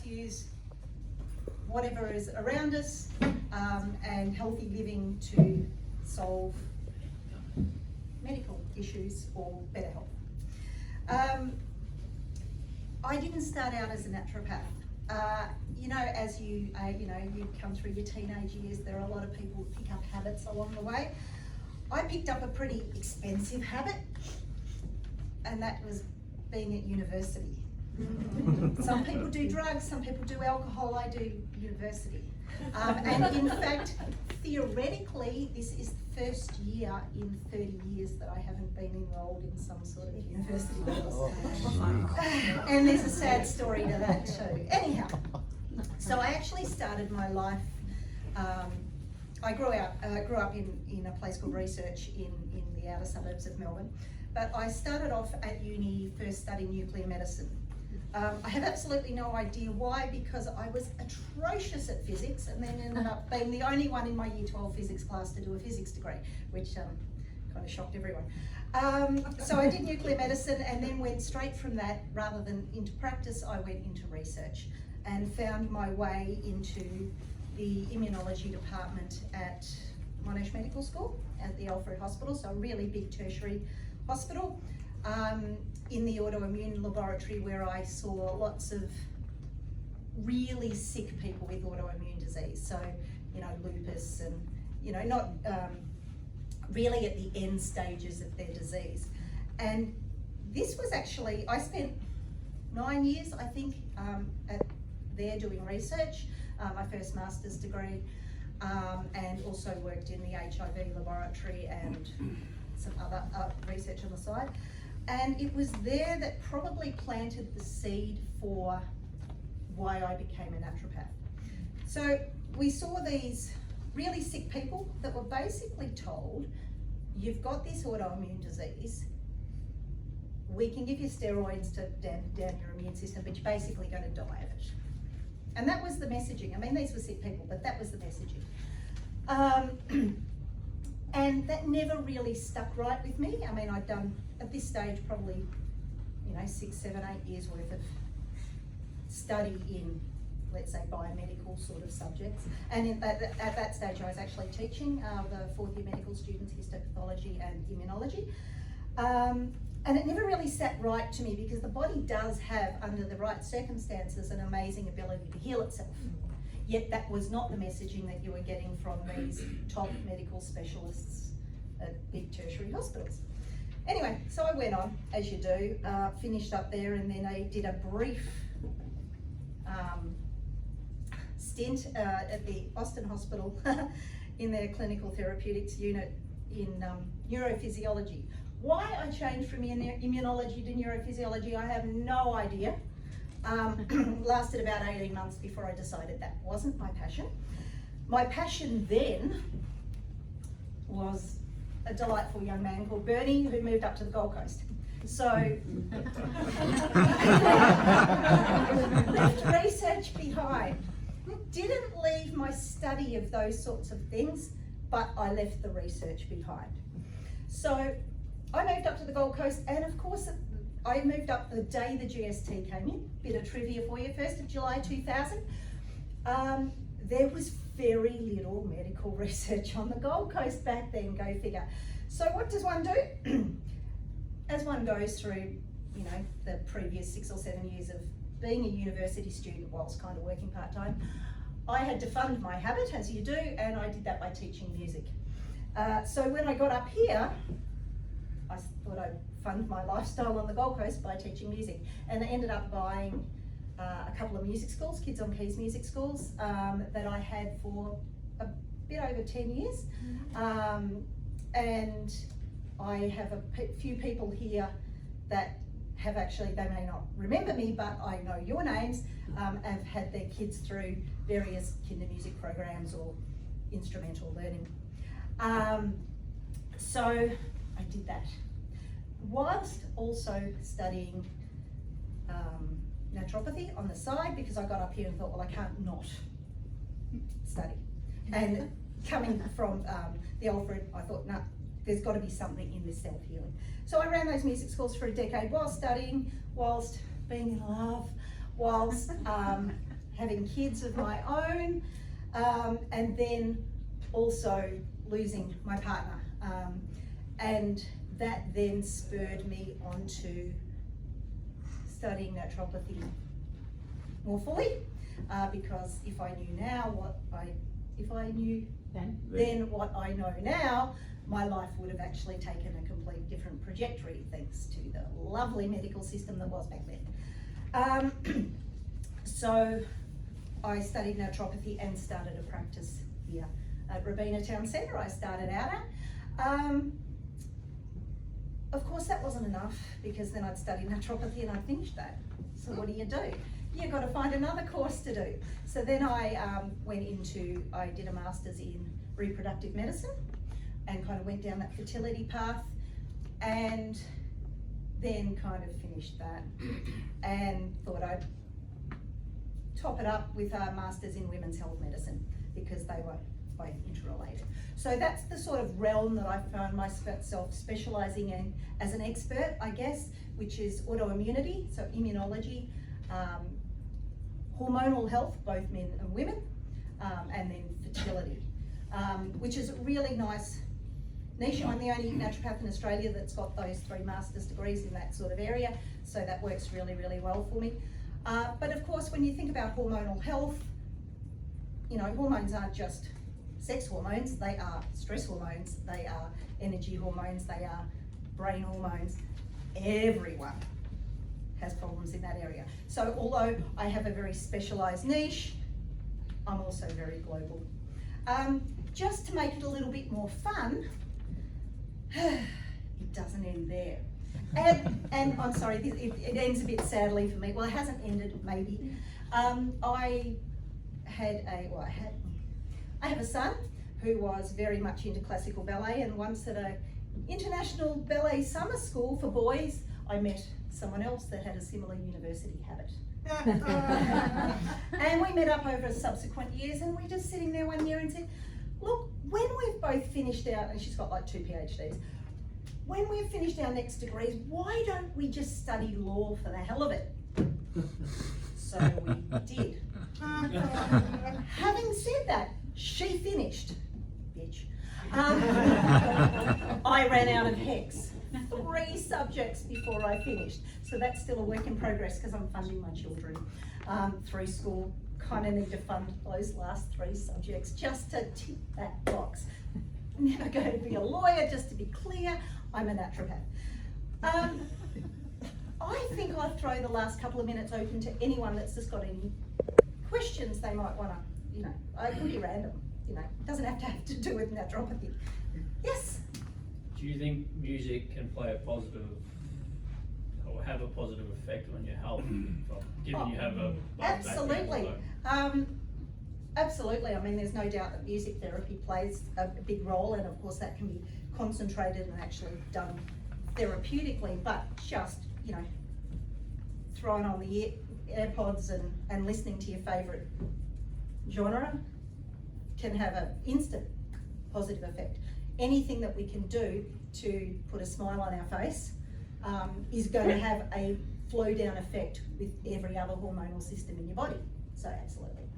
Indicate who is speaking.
Speaker 1: use whatever is around us and healthy living to solve medical issues or better health. I didn't start out as a naturopath. You know, as you come through your teenage years, there are a lot of people who pick up habits along the way. I picked up a pretty expensive habit, and that was being at university. Some people do drugs, some people do alcohol, I do university. And in fact, theoretically, this is the first year in 30 years that I haven't been enrolled in some sort of university course. And there's a sad story to that too. Anyhow, so I actually started my life, I grew up in a place called Research in the outer suburbs of Melbourne, but I started off at uni first studying nuclear medicine. I have absolutely no idea why, because I was atrocious at physics and then ended up being the only one in my year 12 physics class to do a physics degree, which kind of shocked everyone. So I did nuclear medicine and then went straight from that, rather than into practice, I went into research and found my way into the immunology department at Monash Medical School at the Alfred Hospital, so a really big tertiary hospital. In the autoimmune laboratory, where I saw lots of really sick people with autoimmune disease. So, you know, lupus and, you know, not really at the end stages of their disease. And this was actually, I spent 9 years, I think, there doing research, my first master's degree, and also worked in the HIV laboratory and some other research on the side. And it was there that probably planted the seed for why I became a naturopath. So we saw these really sick people that were basically told, you've got this autoimmune disease, we can give you steroids to dampen down your immune system, but you're basically going to die of it. And that was the messaging. I mean, these were sick people, but that was the messaging. And that never really stuck right with me. I mean, I'd done, at this stage, probably, 6, 7, 8 years worth of study in, let's say, biomedical sort of subjects. And at that stage, I was actually teaching the fourth year medical students histopathology and immunology. And it never really sat right to me, because the body does have, under the right circumstances, an amazing ability to heal itself. Yet that was not the messaging that you were getting from these top medical specialists at big tertiary hospitals. Anyway, so I went on, as you do, finished up there, and then I did a brief stint at the Austin Hospital in their clinical therapeutics unit in neurophysiology. Why I changed from immunology to neurophysiology, I have no idea. Lasted about 18 months before I decided that wasn't my passion. My passion then was a delightful young man called Bernie, who moved up to the Gold Coast. So, left research behind. Didn't leave my study of those sorts of things, but I left the research behind. So, I moved up to the Gold Coast, and of course, I moved up the day the GST came in. Bit of trivia for you, 1st of July 2000. There was very little medical research on the Gold Coast back then, go figure. So what does one do? As one goes through, the previous 6 or 7 years of being a university student whilst kind of working part-time, I had to fund my habit, as you do, and I did that by teaching music. So when I got up here, I thought I'd fund my lifestyle on the Gold Coast by teaching music, and I ended up buying a couple of music schools, Kids on Keys music schools, that I had for a bit over 10 years. And I have a few people here that have actually, they may not remember me, but I know your names, have had their kids through various kinder music programs or instrumental learning. So I did that, whilst also studying naturopathy on the side, because I got up here and thought, well, I can't not study. And coming from the Alfred, I thought, no, there's got to be something in this self-healing. So I ran those music schools for a decade while studying, whilst being in love, whilst having kids of my own, and then also losing my partner. And that then spurred me on to studying naturopathy more fully, because if I knew then what I know now, my life would have actually taken a complete different trajectory thanks to the lovely medical system that was back then. So I studied naturopathy and started a practice here at Robina Town Centre. I started out at. Of course that wasn't enough, because then I'd studied naturopathy and I'd finished that. So what do? You've got to find another course to do. So then I I did a master's in reproductive medicine and kind of went down that fertility path, and then kind of finished that and thought I'd top it up with a master's in women's health medicine, because they were both interrelated. So that's the sort of realm that I found myself specialising in as an expert, I guess, which is autoimmunity, so immunology, hormonal health, both men and women, and then fertility, which is a really nice niche. I'm the only naturopath in Australia that's got those 3 master's degrees in that sort of area, so that works really, really well for me. But of course, when you think about hormonal health, you know, hormones aren't just sex hormones, they are stress hormones, they are energy hormones, they are brain hormones. Everyone has problems in that area. So although I have a very specialised niche, I'm also very global. Just to make it a little bit more fun, it doesn't end there. And I'm sorry, it ends a bit sadly for me. Well, it hasn't ended, maybe. I have a son who was very much into classical ballet, and once at a international ballet summer school for boys, I met someone else that had a similar university habit. And we met up over subsequent years, and we're just sitting there one year and said, look, when we've both finished our, and she's got like 2 PhDs, when we've finished our next degrees, why don't we just study law for the hell of it? So we did. Having said that, she finished, bitch. I ran out of HECS, 3 subjects before I finished. So that's still a work in progress, because I'm funding my children through school. Kind of need to fund those last 3 subjects just to tick that box. Never going to be a lawyer, just to be clear, I'm a naturopath. I think I'll throw the last couple of minutes open to anyone that's just got any questions they might want to, you know, it can be random, you know, it doesn't have to do with naturopathy. Yes?
Speaker 2: Do you think music can play a positive, or have a positive effect on your health, given you have a
Speaker 1: absolutely. Absolutely. I mean, there's no doubt that music therapy plays a big role, and of course that can be concentrated and actually done therapeutically, but just, you know, throwing on the AirPods and listening to your favourite genre can have an instant positive effect. Anything that we can do to put a smile on our face is going to have a flow down effect with every other hormonal system in your body. So absolutely.